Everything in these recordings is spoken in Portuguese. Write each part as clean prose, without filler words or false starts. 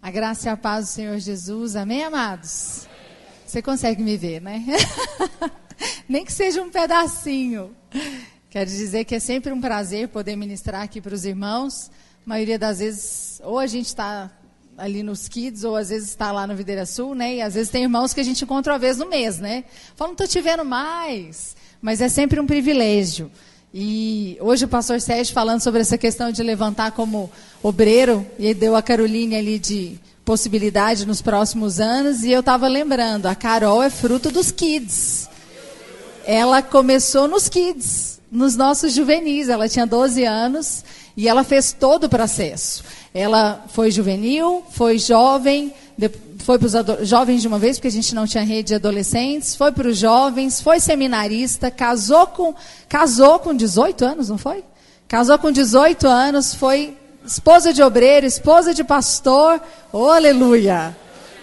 A graça e a paz do Senhor Jesus. Amém, amados? Você consegue me ver, né? Nem que seja um pedacinho. Quero dizer que é sempre um prazer poder ministrar aqui para os irmãos. A maioria das vezes, ou a gente está ali nos Kids, ou às vezes está lá no Videira Sul, né? E às vezes tem irmãos que a gente encontra uma vez no mês, né? Falam, não estou te vendo mais. Mas é sempre um privilégio. E hoje o pastor Sérgio falando sobre essa questão de levantar como obreiro, e ele deu a Caroline ali de possibilidade nos próximos anos, e eu estava lembrando, a Carol é fruto dos Kids. Ela começou nos Kids, nos nossos juvenis, ela tinha 12 anos, e ela fez todo o processo. Ela foi juvenil, foi jovem, foi para os jovens de uma vez, porque a gente não tinha rede de adolescentes, foi para os jovens, foi seminarista, casou com 18 anos, não foi? Casou com 18 anos, foi esposa de obreiro, esposa de pastor, oh, aleluia!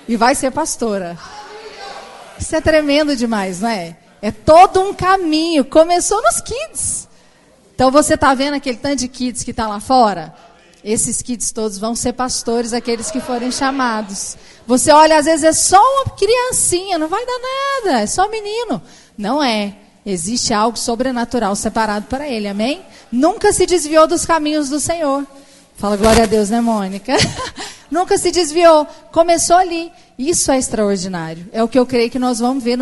E vai ser pastora. Isso é tremendo demais, não é? É todo um caminho, começou nos Kids. Então você está vendo aquele tanto de Kids que está lá fora? Esses Kids todos vão ser pastores, aqueles que forem chamados. Você olha, às vezes é só uma criancinha, não vai dar nada, é só um menino. Não é. Existe algo sobrenatural separado para ele, amém? Nunca se desviou dos caminhos do Senhor. Fala glória a Deus, né, Mônica? Nunca se desviou. Começou ali. Isso é extraordinário. É o que eu creio que nós vamos ver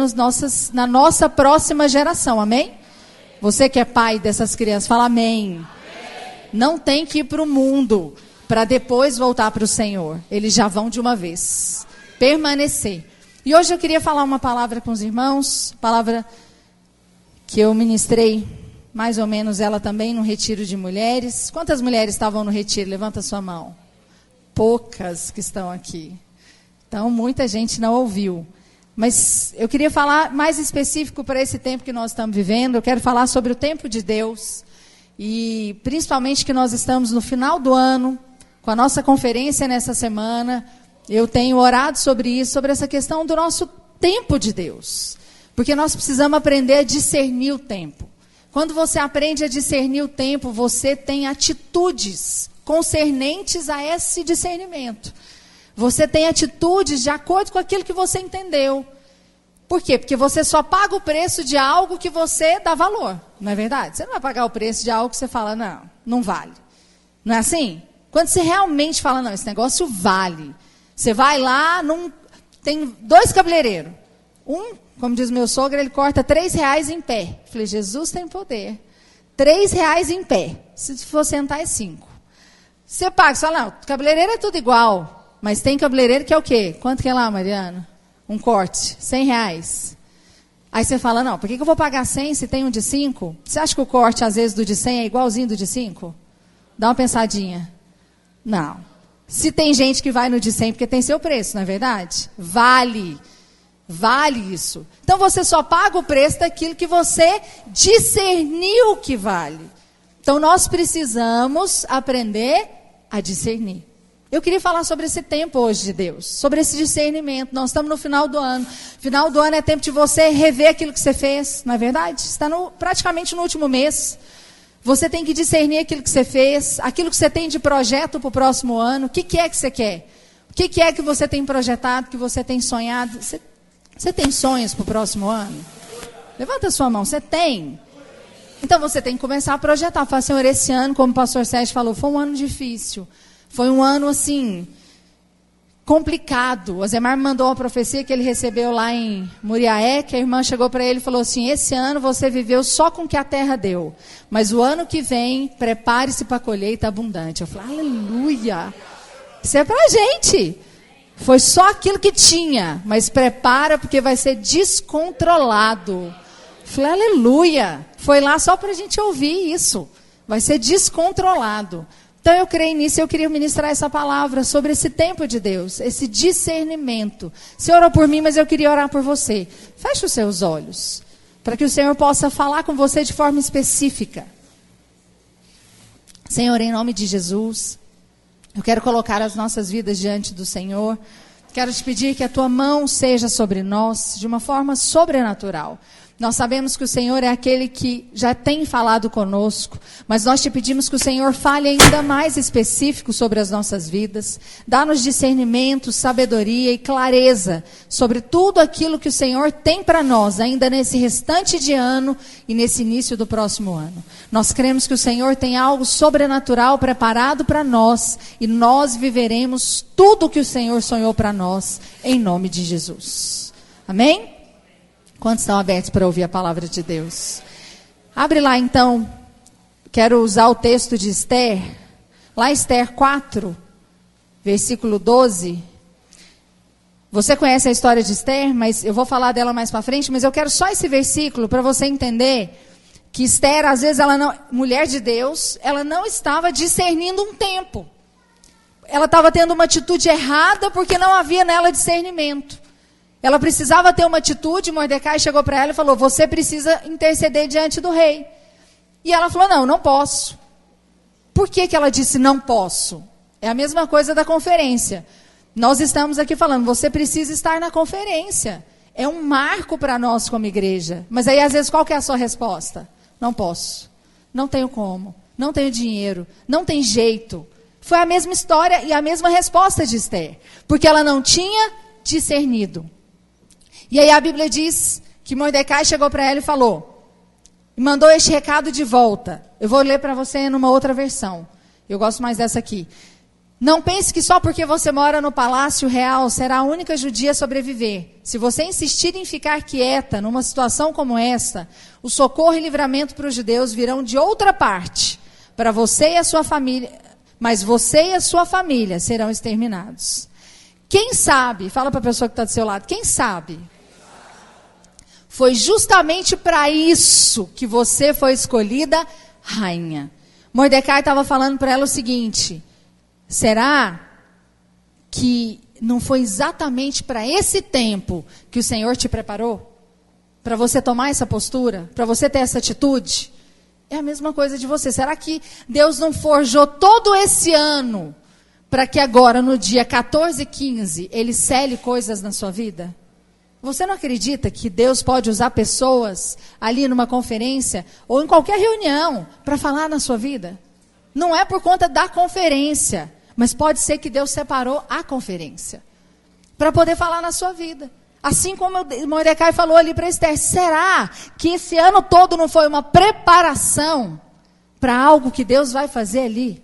na nossa próxima geração, amém? Você que é pai dessas crianças, fala amém. Não tem que ir para o mundo para depois voltar para o Senhor. Eles já vão de uma vez. Permanecer. E hoje eu queria falar uma palavra com os irmãos, palavra que eu ministrei, mais ou menos ela também, no retiro de mulheres. Quantas mulheres estavam no retiro? Levanta a sua mão. Poucas que estão aqui. Então, muita gente não ouviu. Mas eu queria falar mais específico para esse tempo que nós estamos vivendo. Eu quero falar sobre o tempo de Deus. E principalmente que nós estamos no final do ano, com a nossa conferência nessa semana. Eu tenho orado sobre isso, sobre essa questão do nosso tempo de Deus. Porque nós precisamos aprender a discernir o tempo. Quando você aprende a discernir o tempo, você tem atitudes concernentes a esse discernimento. Você tem atitudes de acordo com aquilo que você entendeu. Por quê? Porque você só paga o preço de algo que você dá valor. Não é verdade? Você não vai pagar o preço de algo que você fala, não, não vale. Não é assim? Quando você realmente fala, não, esse negócio vale. Você vai lá, tem 2 cabeleireiros. Um, como diz meu sogro, ele corta R$3 em pé. Eu falei, Jesus tem poder. R$3 em pé. Se for sentar, é 5. Você paga, você fala, não, cabeleireiro é tudo igual. Mas tem cabeleireiro que é o quê? Quanto que é lá, Mariana? Um corte, R$100. Aí você fala, não, por que eu vou pagar 100 se tem um de 5? Você acha que o corte, às vezes, do de 100 é igualzinho do de 5? Dá uma pensadinha. Não. Se tem gente que vai no de 100 porque tem seu preço, não é verdade? Vale. Vale isso. Então você só paga o preço daquilo que você discerniu que vale. Então nós precisamos aprender a discernir. Eu queria falar sobre esse tempo hoje de Deus, sobre esse discernimento. Nós estamos no final do ano. Final do ano é tempo de você rever aquilo que você fez, não é verdade? Está praticamente no último mês. Você tem que discernir aquilo que você fez, aquilo que você tem de projeto para o próximo ano. O que é que você quer? O que é que você tem projetado, que você tem sonhado? Você tem sonhos para o próximo ano? Levanta a sua mão, você tem? Então você tem que começar a projetar. Fala, Senhor, esse ano, como o pastor Sérgio falou, foi um ano difícil. Foi um ano, assim, complicado. O Zemar me mandou uma profecia que ele recebeu lá em Muriaé, que a irmã chegou para ele e falou assim, esse ano você viveu só com o que a terra deu. Mas o ano que vem, prepare-se para a colheita abundante. Eu falei, aleluia. Isso é para a gente. Foi só aquilo que tinha, mas prepara porque vai ser descontrolado. Eu falei, aleluia. Foi lá só para a gente ouvir isso. Vai ser descontrolado. Então eu creio nisso e eu queria ministrar essa palavra sobre esse tempo de Deus, esse discernimento. Você orou por mim, mas eu queria orar por você. Feche os seus olhos, para que o Senhor possa falar com você de forma específica. Senhor, em nome de Jesus, eu quero colocar as nossas vidas diante do Senhor. Quero te pedir que a tua mão seja sobre nós de uma forma sobrenatural. Nós sabemos que o Senhor é aquele que já tem falado conosco, mas nós te pedimos que o Senhor fale ainda mais específico sobre as nossas vidas. Dá-nos discernimento, sabedoria e clareza sobre tudo aquilo que o Senhor tem para nós, ainda nesse restante de ano e nesse início do próximo ano. Nós cremos que o Senhor tem algo sobrenatural preparado para nós e nós viveremos tudo o que o Senhor sonhou para nós, em nome de Jesus. Amém? Quantos estão abertos para ouvir a palavra de Deus? Abre lá então, quero usar o texto de Esther, lá Esther 4, versículo 12. Você conhece a história de Esther, mas eu vou falar dela mais para frente, mas eu quero só esse versículo para você entender que Esther, às vezes, ela não, mulher de Deus, ela não estava discernindo um tempo. Ela estava tendo uma atitude errada porque não havia nela discernimento. Ela precisava ter uma atitude, Mordecai chegou para ela e falou, você precisa interceder diante do rei. E ela falou, não posso. Por que ela disse não posso? É a mesma coisa da conferência. Nós estamos aqui falando, você precisa estar na conferência. É um marco para nós como igreja. Mas aí às vezes qual que é a sua resposta? Não posso. Não tenho como. Não tenho dinheiro. Não tem jeito. Foi a mesma história e a mesma resposta de Esther. Porque ela não tinha discernido. E aí a Bíblia diz que Mordecai chegou para ela e falou, e mandou este recado de volta. Eu vou ler para você numa outra versão. Eu gosto mais dessa aqui. Não pense que só porque você mora no palácio real será a única judia a sobreviver. Se você insistir em ficar quieta numa situação como esta, o socorro e livramento para os judeus virão de outra parte, para você e a sua família, mas você e a sua família serão exterminados. Quem sabe, fala para a pessoa que está do seu lado, quem sabe? Foi justamente para isso que você foi escolhida rainha. Mordecai estava falando para ela o seguinte, será que não foi exatamente para esse tempo que o Senhor te preparou? Para você tomar essa postura? Para você ter essa atitude? É a mesma coisa de você. Será que Deus não forjou todo esse ano para que agora, no dia 14 e 15, Ele cele coisas na sua vida? Você não acredita que Deus pode usar pessoas ali numa conferência ou em qualquer reunião para falar na sua vida? Não é por conta da conferência, mas pode ser que Deus separou a conferência para poder falar na sua vida. Assim como Mordecai falou ali para Esther, será que esse ano todo não foi uma preparação para algo que Deus vai fazer ali,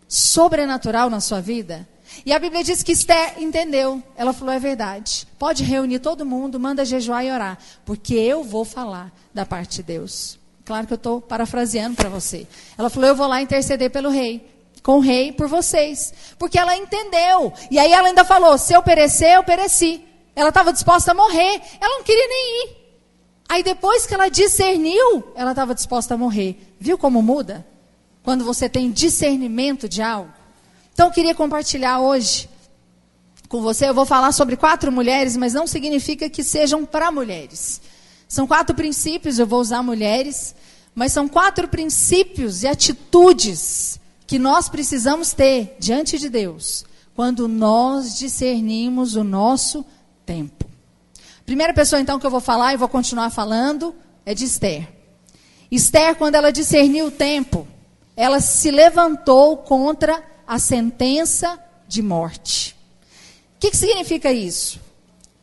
sobrenatural na sua vida? E a Bíblia diz que Esther entendeu. Ela falou, é verdade. Pode reunir todo mundo, manda jejuar e orar. Porque eu vou falar da parte de Deus. Claro que eu estou parafraseando para você. Ela falou, eu vou lá interceder pelo rei. Com o rei por vocês. Porque ela entendeu. E aí ela ainda falou, se eu perecer, eu pereci. Ela estava disposta a morrer. Ela não queria nem ir. Aí depois que ela discerniu, ela estava disposta a morrer. Viu como muda? Quando você tem discernimento de algo. Então, eu queria compartilhar hoje com você. Eu vou falar sobre 4 mulheres, mas não significa que sejam para mulheres. São 4 princípios, eu vou usar mulheres, mas são 4 princípios e atitudes que nós precisamos ter diante de Deus, quando nós discernimos o nosso tempo. Primeira pessoa, então, que eu vou falar e vou continuar falando, é de Esther. Esther, quando ela discerniu o tempo, ela se levantou contra a sentença de morte. O que significa isso?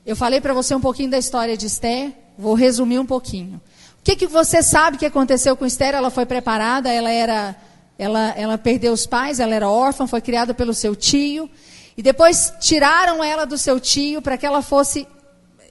Eu falei para você um pouquinho da história de Esther, vou resumir um pouquinho. O que você sabe que aconteceu com Esther? Ela foi preparada, ela perdeu os pais, ela era órfã, foi criada pelo seu tio, e depois tiraram ela do seu tio para que ela fosse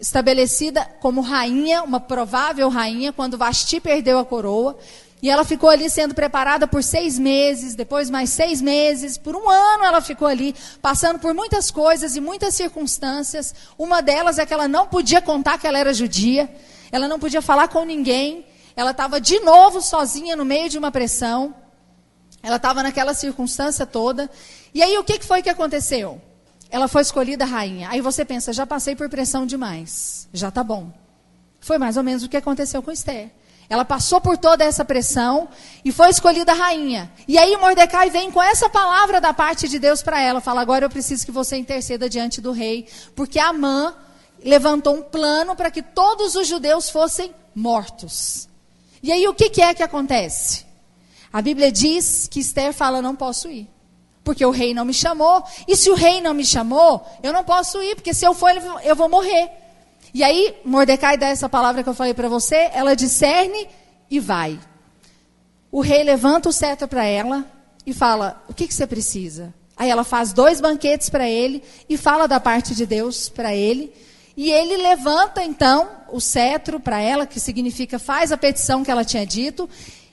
estabelecida como rainha, uma provável rainha, quando Vasti perdeu a coroa. E ela ficou ali sendo preparada por 6 meses, depois mais 6 meses, por 1 ano ela ficou ali, passando por muitas coisas e muitas circunstâncias. Uma delas é que ela não podia contar que ela era judia, ela não podia falar com ninguém, ela estava de novo sozinha no meio de uma pressão, ela estava naquela circunstância toda. E aí o que foi que aconteceu? Ela foi escolhida rainha. Aí você pensa, já passei por pressão demais, já está bom. Foi mais ou menos o que aconteceu com Esther. Ela passou por toda essa pressão e foi escolhida rainha. E aí Mordecai vem com essa palavra da parte de Deus para ela. Fala, agora eu preciso que você interceda diante do rei. Porque Amã levantou um plano para que todos os judeus fossem mortos. E aí o que é que acontece? A Bíblia diz que Esther fala, não posso ir. Porque o rei não me chamou. E se o rei não me chamou, eu não posso ir, porque se eu for, eu vou morrer. E aí, Mordecai dá essa palavra que eu falei para você, ela discerne e vai. O rei levanta o cetro para ela e fala, o que você precisa? Aí ela faz 2 banquetes para ele e fala da parte de Deus para ele. E ele levanta, então, o cetro para ela, que significa faz a petição que ela tinha dito,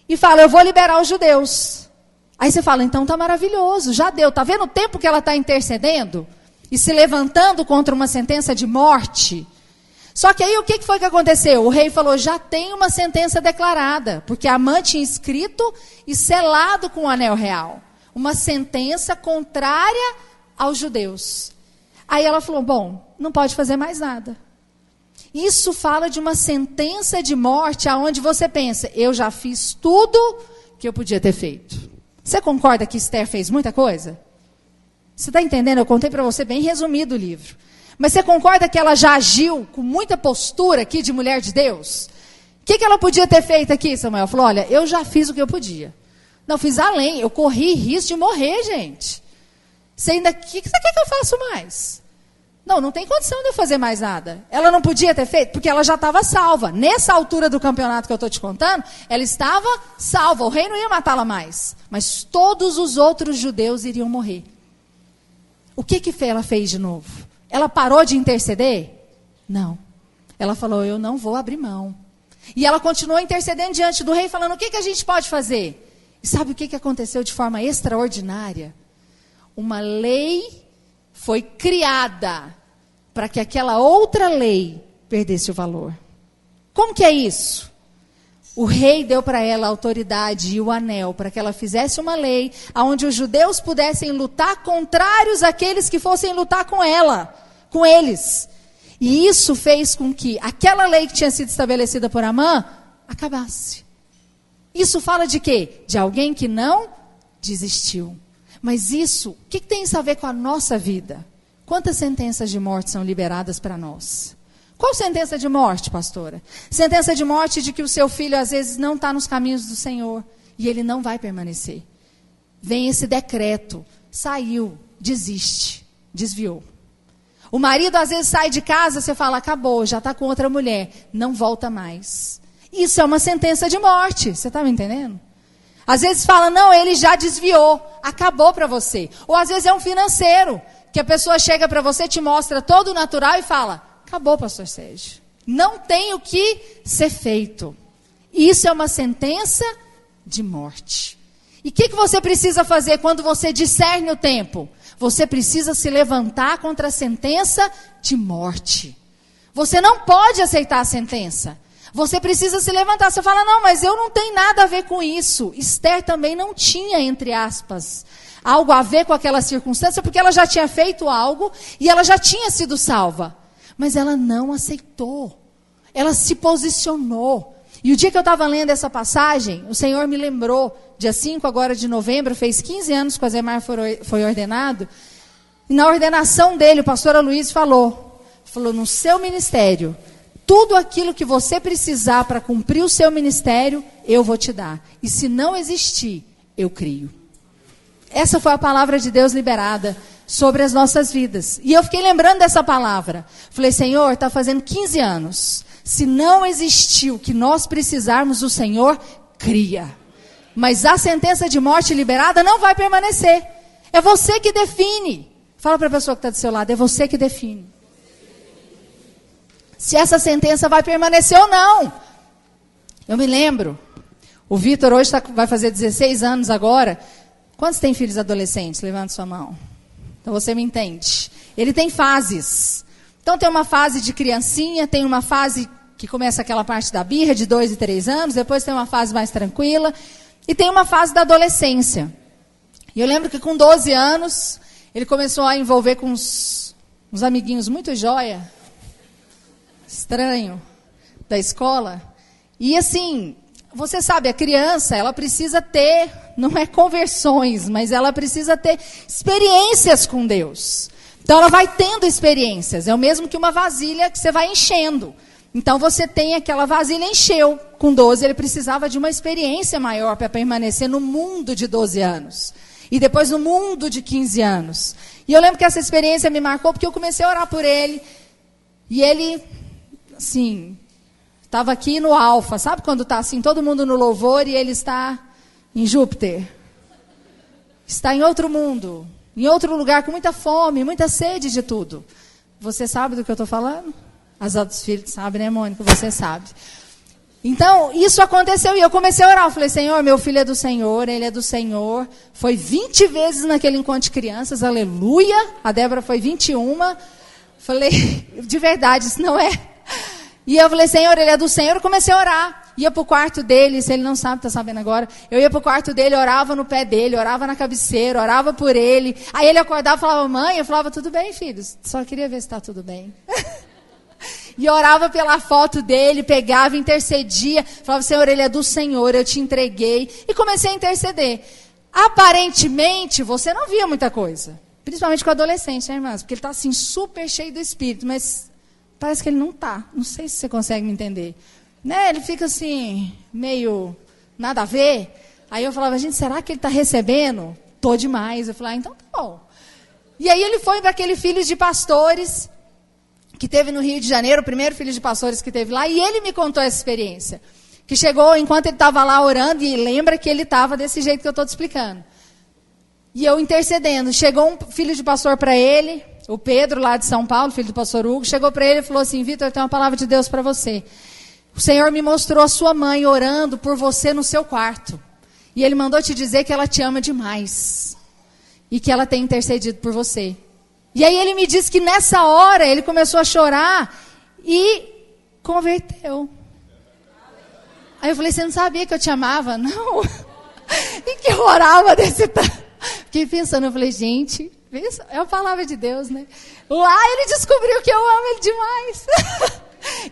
e fala, eu vou liberar os judeus. Aí você fala, então tá maravilhoso, já deu. Tá vendo o tempo que ela está intercedendo? E se levantando contra uma sentença de morte? Só que aí o que foi que aconteceu? O rei falou, já tem uma sentença declarada, porque Amã tinha escrito e selado com o anel real. Uma sentença contrária aos judeus. Aí ela falou, bom, não pode fazer mais nada. Isso fala de uma sentença de morte, aonde você pensa, eu já fiz tudo que eu podia ter feito. Você concorda que Esther fez muita coisa? Você está entendendo? Eu contei para você bem resumido o livro. Mas você concorda que ela já agiu com muita postura aqui de mulher de Deus? O que ela podia ter feito aqui, Samuel? Falou, olha, eu já fiz o que eu podia. Não, fiz além, eu corri risco de morrer, gente. Você ainda, o que você quer que eu faça mais? Não tem condição de eu fazer mais nada. Ela não podia ter feito, porque ela já estava salva. Nessa altura do campeonato que eu estou te contando, ela estava salva. O rei não ia matá-la mais. Mas todos os outros judeus iriam morrer. O que ela fez de novo? Ela parou de interceder? Não. Ela falou, eu não vou abrir mão. E ela continuou intercedendo diante do rei, falando, o que a gente pode fazer? E sabe o que aconteceu de forma extraordinária? Uma lei foi criada para que aquela outra lei perdesse o valor. Como que é isso? O rei deu para ela a autoridade e o anel para que ela fizesse uma lei onde os judeus pudessem lutar contrários àqueles que fossem lutar com ela, com eles. E isso fez com que aquela lei que tinha sido estabelecida por Amã acabasse. Isso fala de quê? De alguém que não desistiu. Mas isso, o que tem isso a ver com a nossa vida? Quantas sentenças de morte são liberadas para nós? Qual sentença de morte, pastora? Sentença de morte de que o seu filho às vezes não está nos caminhos do Senhor. E ele não vai permanecer. Vem esse decreto, saiu, desiste, desviou. O marido às vezes sai de casa, você fala, acabou, já está com outra mulher, não volta mais. Isso é uma sentença de morte, você está me entendendo? Às vezes fala, não, ele já desviou, acabou para você. Ou às vezes é um financeiro, que a pessoa chega para você, te mostra todo o natural e fala, acabou, pastor Sérgio. Não tem o que ser feito. Isso é uma sentença de morte. E o que você precisa fazer quando você discerne o tempo? Você precisa se levantar contra a sentença de morte. Você não pode aceitar a sentença. Você precisa se levantar. Você fala, não, mas eu não tenho nada a ver com isso. Esther também não tinha, entre aspas, algo a ver com aquela circunstância, porque ela já tinha feito algo e ela já tinha sido salva. Mas ela não aceitou. Ela se posicionou. E o dia que eu estava lendo essa passagem, o Senhor me lembrou, dia 5 agora de novembro, fez 15 anos que o Azemar foi ordenado. E na ordenação dele, o pastor Aloysio falou, no seu ministério, tudo aquilo que você precisar para cumprir o seu ministério, eu vou te dar. E se não existir, eu crio. Essa foi a palavra de Deus liberada sobre as nossas vidas. E eu fiquei lembrando dessa palavra. Falei, Senhor, está fazendo 15 anos. Se não existiu o que nós precisarmos, o Senhor cria. Mas a sentença de morte liberada não vai permanecer. É você que define. Fala para a pessoa que está do seu lado, é você que define. Se essa sentença vai permanecer ou não. Eu me lembro, o Vitor hoje vai fazer 16 anos agora. Quantos tem filhos adolescentes? Levanta sua mão. Então você me entende. Ele tem fases. Então tem uma fase de criancinha, tem uma fase que começa aquela parte da birra de 2 e 3 anos, depois tem uma fase mais tranquila, e tem uma fase da adolescência. E eu lembro que com 12 anos, ele começou a envolver com uns amiguinhos muito joia, estranho, da escola. E assim, você sabe, a criança, ela precisa ter, não é conversões, mas ela precisa ter experiências com Deus. Então ela vai tendo experiências, é o mesmo que uma vasilha que você vai enchendo. Então você tem aquela vasilha, encheu. Com 12 ele precisava de uma experiência maior para permanecer no mundo de 12 anos. E depois no mundo de 15 anos. E eu lembro que essa experiência me marcou porque eu comecei a orar por ele. E ele, assim, estava aqui no alfa. Sabe quando está assim, todo mundo no louvor e ele está em Júpiter? Está em outro mundo, em outro lugar, com muita fome, muita sede de tudo. Você sabe do que eu estou falando? As outras filhas sabem, né, Mônica? Você sabe. Então, isso aconteceu e eu comecei a orar. Eu falei, Senhor, meu filho é do Senhor, ele é do Senhor. Foi 20 vezes naquele encontro de crianças, aleluia. A Débora foi 21. Falei, de verdade, isso não é. E eu falei, Senhor, ele é do Senhor. Eu comecei a orar. Ia para o quarto dele, se ele não sabe, está sabendo agora. Eu ia para o quarto dele, orava no pé dele, orava na cabeceira, orava por ele. Aí ele acordava e falava, mãe, eu falava, tudo bem, filhos? Só queria ver se está tudo bem. E orava pela foto dele, pegava, intercedia. Falava, Senhor, ele é do Senhor, eu te entreguei. E comecei a interceder. Aparentemente, você não via muita coisa. Principalmente com o adolescente, né, irmãs? Porque ele está assim, super cheio do Espírito. Mas parece que ele não está. Não sei se você consegue me entender. Né? Ele fica assim, meio nada a ver. Aí eu falava, gente, será que ele está recebendo? Tô demais. Eu falei, então tá bom. E aí ele foi para aquele filho de pastores que teve no Rio de Janeiro, o primeiro filho de pastores que teve lá, e ele me contou essa experiência. Que chegou enquanto ele estava lá orando, e lembra que ele estava desse jeito que eu estou te explicando. E eu intercedendo. Chegou um filho de pastor para ele, o Pedro, lá de São Paulo, filho do pastor Hugo, chegou para ele e falou assim, Vitor, eu tenho uma palavra de Deus para você. O Senhor me mostrou a sua mãe orando por você no seu quarto. E Ele mandou te dizer que ela te ama demais. E que ela tem intercedido por você. E aí ele me disse que nessa hora ele começou a chorar e converteu. Aí eu falei, você não sabia que eu te amava? Não. E que eu orava desse tanto. Fiquei pensando, eu falei, gente, é a palavra de Deus, né? Lá ele descobriu que eu amo ele demais.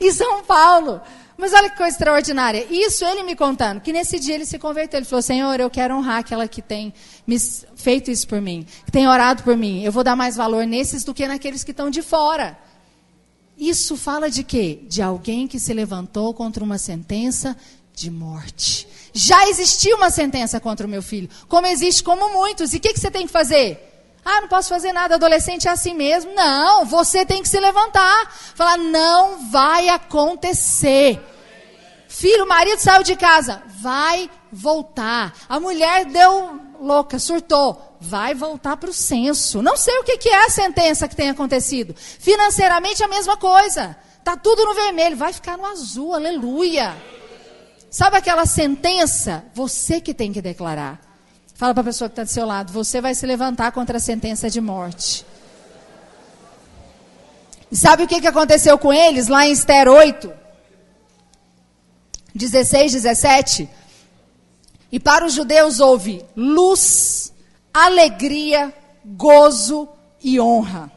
Em São Paulo. Mas olha que coisa extraordinária. Isso ele me contando, que nesse dia ele se converteu. Ele falou, Senhor, eu quero honrar aquela que tem me feito isso por mim, que tem orado por mim. Eu vou dar mais valor nesses do que naqueles que estão de fora. Isso fala de quê? De alguém que se levantou contra uma sentença de morte. Já existia uma sentença contra o meu filho, como existe como muitos. E o que você tem que fazer? Ah, não posso fazer nada, adolescente é assim mesmo. Não, você tem que se levantar. Falar, não vai acontecer. Filho, o marido saiu de casa, vai voltar. A mulher deu louca, surtou, vai voltar para o senso. Não sei o que é a sentença que tem acontecido. Financeiramente a mesma coisa. Está tudo no vermelho, vai ficar no azul, aleluia. Sabe aquela sentença? Você que tem que declarar. Fala para a pessoa que está do seu lado, você vai se levantar contra a sentença de morte. E sabe o que aconteceu com eles lá em Esther 8? 16, 17. E para os judeus houve luz, alegria, gozo e honra.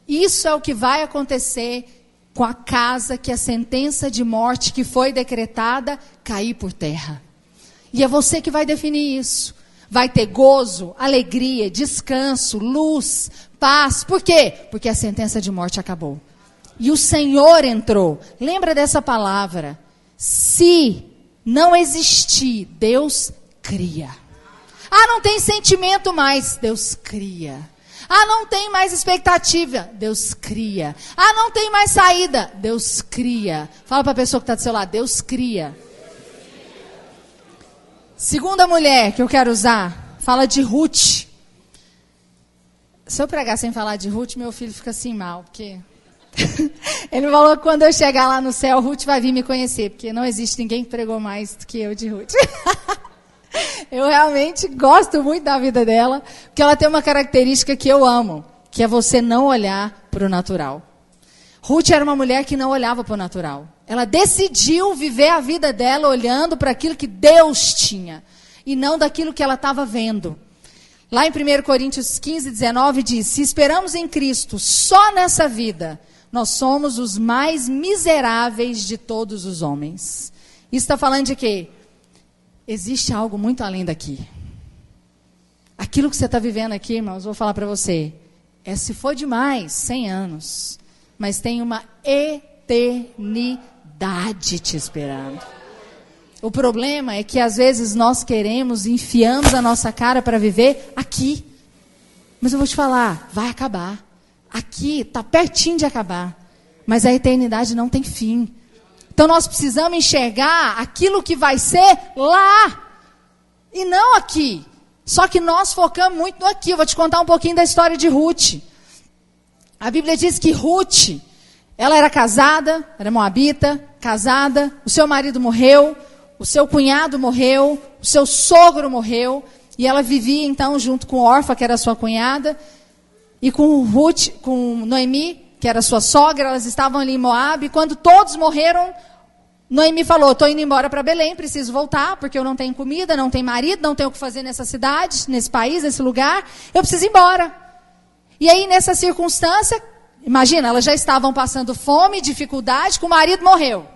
Isso é o que vai acontecer com a casa que a sentença de morte que foi decretada cair por terra. E é você que vai definir isso. Vai ter gozo, alegria, descanso, luz, paz. Por quê? Porque a sentença de morte acabou. E o Senhor entrou. Lembra dessa palavra. Se não existir, Deus cria. Ah, não tem sentimento mais. Deus cria. Ah, não tem mais expectativa. Deus cria. Ah, não tem mais saída. Deus cria. Fala para a pessoa que está do seu lado. Deus cria. Segunda mulher que eu quero usar, fala de Ruth. Se eu pregar sem falar de Ruth, meu filho fica assim mal, porque ele falou que quando eu chegar lá no céu, Ruth vai vir me conhecer, porque não existe ninguém que pregou mais do que eu de Ruth. Eu realmente gosto muito da vida dela, porque ela tem uma característica que eu amo, que é você não olhar para o natural. Ruth era uma mulher que não olhava para o natural. Ela decidiu viver a vida dela olhando para aquilo que Deus tinha e não daquilo que ela estava vendo. Lá em 1 Coríntios 15, 19 diz, se esperamos em Cristo só nessa vida, nós somos os mais miseráveis de todos os homens. Isso está falando de quê? Existe algo muito além daqui. Aquilo que você está vivendo aqui, irmãos, vou falar para você, se for demais, 100 anos, mas tem uma eternidade. eternidade te esperando. O problema é que às vezes nós queremos, enfiamos a nossa cara para viver aqui. Mas eu vou te falar, vai acabar. Aqui está pertinho de acabar. Mas a eternidade não tem fim. Então nós precisamos enxergar aquilo que vai ser lá. E não aqui. Só que nós focamos muito no aqui. Eu vou te contar um pouquinho da história de Ruth. A Bíblia diz que Ruth, ela era casada, era moabita, casada, o seu marido morreu, o seu cunhado morreu, o seu sogro morreu, e ela vivia então junto com Orfa, que era sua cunhada, e com Ruth, com Noemi, que era sua sogra. Elas estavam ali em Moabe, e quando todos morreram, Noemi falou: estou indo embora para Belém, preciso voltar, porque eu não tenho comida, não tenho marido, não tenho o que fazer nessa cidade, nesse país, nesse lugar, eu preciso ir embora. E aí, nessa circunstância, imagina, elas já estavam passando fome, dificuldade, que o marido morreu.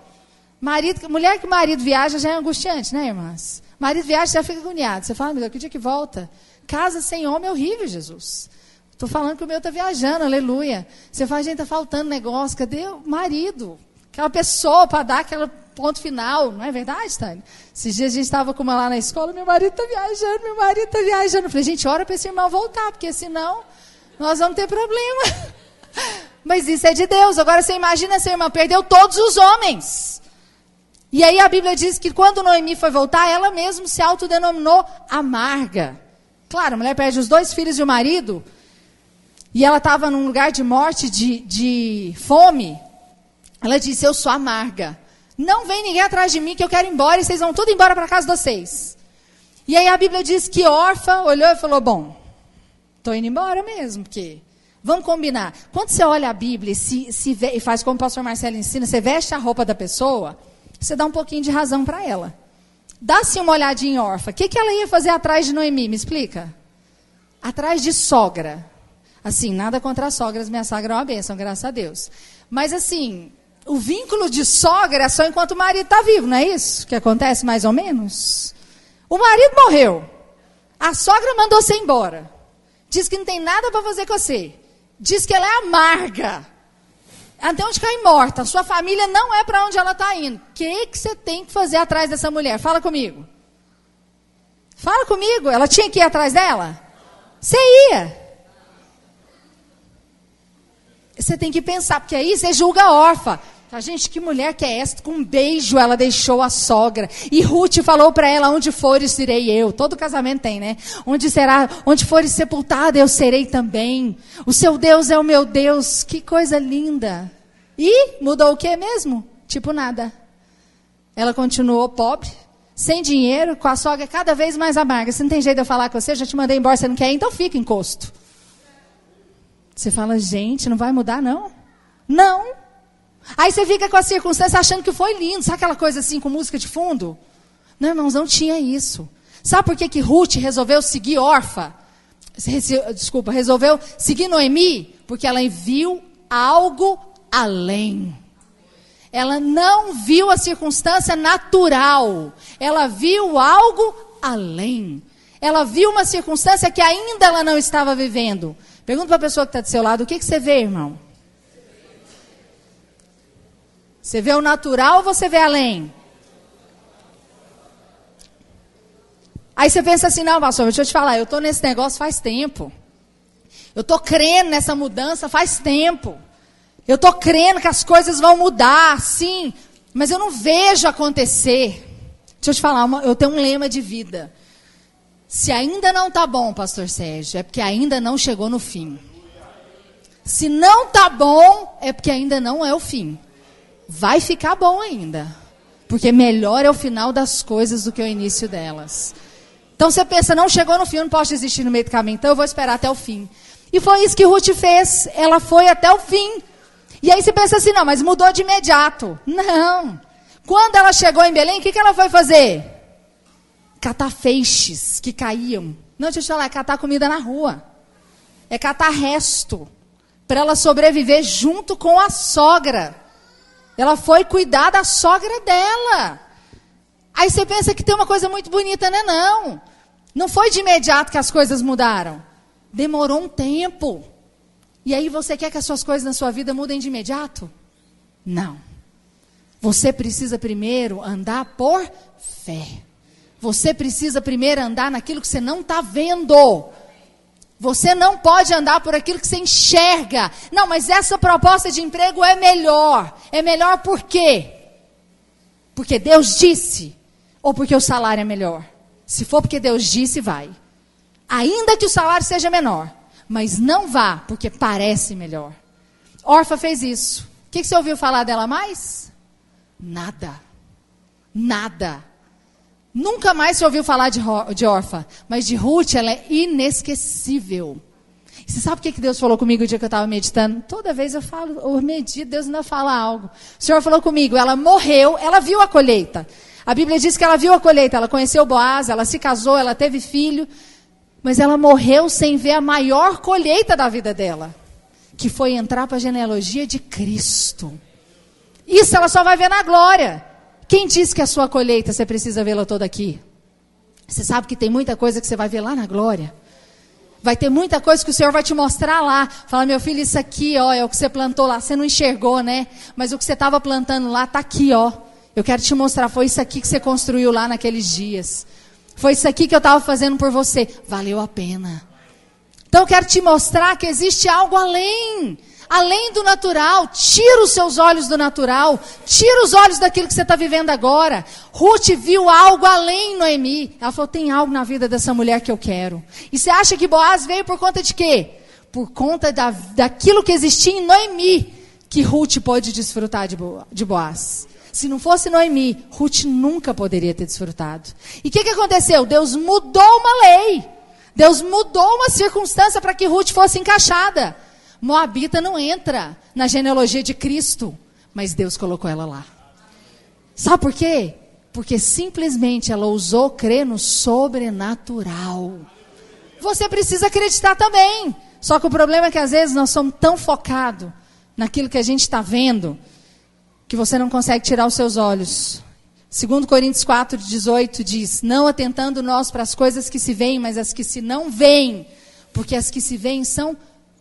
Mulher que o marido viaja já é angustiante, né, irmãs? Marido viaja, já fica agoniado. Você fala: meu Deus, que dia que volta? Casa sem homem é horrível, Jesus. Estou falando que o meu está viajando, aleluia. Você fala: gente, está faltando negócio, cadê o marido? Aquela pessoa para dar aquele ponto final, não é verdade, Tânia? Esses dias a gente estava com uma lá na escola: meu marido está viajando, meu marido está viajando. Eu falei: gente, ora para esse irmão voltar, porque senão nós vamos ter problema. Mas isso é de Deus. Agora você imagina, essa irmã perdeu todos os homens. E aí a Bíblia diz que quando Noemi foi voltar, ela mesma se autodenominou amarga. Claro, a mulher perde os 2 filhos e o marido, e ela estava num lugar de morte, de fome. Ela disse: eu sou amarga. Não vem ninguém atrás de mim, que eu quero ir embora, e vocês vão tudo embora para casa de vocês. E aí a Bíblia diz que Orfa olhou e falou: bom, estou indo embora mesmo, porque vamos combinar. Quando você olha a Bíblia e faz como o pastor Marcelo ensina, você veste a roupa da pessoa, você dá um pouquinho de razão para ela. Dá-se uma olhadinha em Orfa. O que ela ia fazer atrás de Noemi? Me explica. Atrás de sogra. Assim, nada contra as sogras, minha sogra é uma bênção, graças a Deus. Mas assim, o vínculo de sogra é só enquanto o marido está vivo, não é isso que acontece mais ou menos? O marido morreu. A sogra mandou você embora. Diz que não tem nada para fazer com você. Diz que ela é amarga. Até onde cair morta. Sua família não é para onde ela está indo. O que você tem que fazer atrás dessa mulher? Fala comigo. Fala comigo. Ela tinha que ir atrás dela? Você ia. Você tem que pensar, porque aí você julga a Orfa. A gente, que mulher que é essa? Com um beijo ela deixou a sogra. E Ruth falou para ela: onde fores, irei eu. Todo casamento tem, né? Onde fores sepultada, eu serei também. O seu Deus é o meu Deus. Que coisa linda. E mudou o que mesmo? Tipo nada. Ela continuou pobre, sem dinheiro, com a sogra cada vez mais amarga. Se não tem jeito de eu falar com você, já te mandei embora, você não quer ir, então fica encosto. Você fala: gente, não vai mudar não? Não. Aí você fica com a circunstância achando que foi lindo. Sabe aquela coisa assim com música de fundo? Não, irmãos, não tinha isso. Sabe por que Ruth resolveu seguir Orfa? Resolveu seguir Noemi? Porque ela viu algo além. Ela não viu a circunstância natural. Ela viu algo além. Ela viu uma circunstância que ainda ela não estava vivendo. Pergunta para a pessoa que está do seu lado: o que você vê, irmão? Você vê o natural ou você vê além? Aí você pensa assim: não, pastor, deixa eu te falar, eu estou nesse negócio faz tempo. Eu estou crendo nessa mudança faz tempo. Eu estou crendo que as coisas vão mudar, sim, mas eu não vejo acontecer. Deixa eu te falar, eu tenho um lema de vida. Se ainda não está bom, pastor Sérgio, é porque ainda não chegou no fim. Se não está bom, é porque ainda não é o fim. Vai ficar bom ainda. Porque melhor é o final das coisas do que o início delas. Então você pensa: não chegou no fim, eu não posso desistir no meio do caminho, então eu vou esperar até o fim. E foi isso que Ruth fez. Ela foi até o fim. E aí você pensa assim: não, mas mudou de imediato. Não. Quando ela chegou em Belém, o que ela foi fazer? Catar feixes que caíam. Não, deixa eu te falar, é catar comida na rua. É catar resto. Para ela sobreviver junto com a sogra. Ela foi cuidar da sogra dela. Aí você pensa que tem uma coisa muito bonita, né? Não. Não foi de imediato que as coisas mudaram. Demorou um tempo. E aí você quer que as suas coisas na sua vida mudem de imediato? Não. Você precisa primeiro andar por fé. Você precisa primeiro andar naquilo que você não está vendo. Você não pode andar por aquilo que você enxerga. Não, mas essa proposta de emprego é melhor. É melhor por quê? Porque Deus disse? Ou porque o salário é melhor? Se for porque Deus disse, vai. Ainda que o salário seja menor. Mas não vá, porque parece melhor. Orfa fez isso. O que você ouviu falar dela mais? Nada. Nada. Nunca mais se ouviu falar de Orfa. Mas de Ruth, ela é inesquecível. E você sabe o que Deus falou comigo o dia que eu estava meditando? Toda vez eu medito, Deus ainda fala algo. O Senhor falou comigo, ela morreu, ela viu a colheita. A Bíblia diz que ela viu a colheita, ela conheceu Boaz, ela se casou, ela teve filho. Mas ela morreu sem ver a maior colheita da vida dela. Que foi entrar para a genealogia de Cristo. Isso ela só vai ver na glória. Quem disse que a sua colheita você precisa vê-la toda aqui? Você sabe que tem muita coisa que você vai ver lá na glória. Vai ter muita coisa que o Senhor vai te mostrar lá. Fala, meu filho, isso aqui, ó, é o que você plantou lá. Você não enxergou, né? Mas o que você estava plantando lá está aqui, ó. Eu quero te mostrar, foi isso aqui que você construiu lá naqueles dias. Foi isso aqui que eu estava fazendo por você. Valeu a pena. Então eu quero te mostrar que existe algo além do natural. Tira os seus olhos do natural. Tira os olhos daquilo que você está vivendo agora. Ruth viu algo além Noemi. Ela falou, tem algo na vida dessa mulher que eu quero. E você acha que Boaz veio por conta de quê? Por conta daquilo que existia em Noemi, que Ruth pôde desfrutar de Boaz. Se não fosse Noemi, Ruth nunca poderia ter desfrutado. E o que aconteceu? Deus mudou uma lei. Deus mudou uma circunstância para que Ruth fosse encaixada. Moabita não entra na genealogia de Cristo, mas Deus colocou ela lá. Sabe por quê? Porque simplesmente ela ousou crer no sobrenatural. Você precisa acreditar também. Só que o problema é que às vezes nós somos tão focados naquilo que a gente está vendo, que você não consegue tirar os seus olhos. 2 Coríntios 4:18 diz, não atentando nós para as coisas que se veem, mas as que se não veem, porque as que se veem são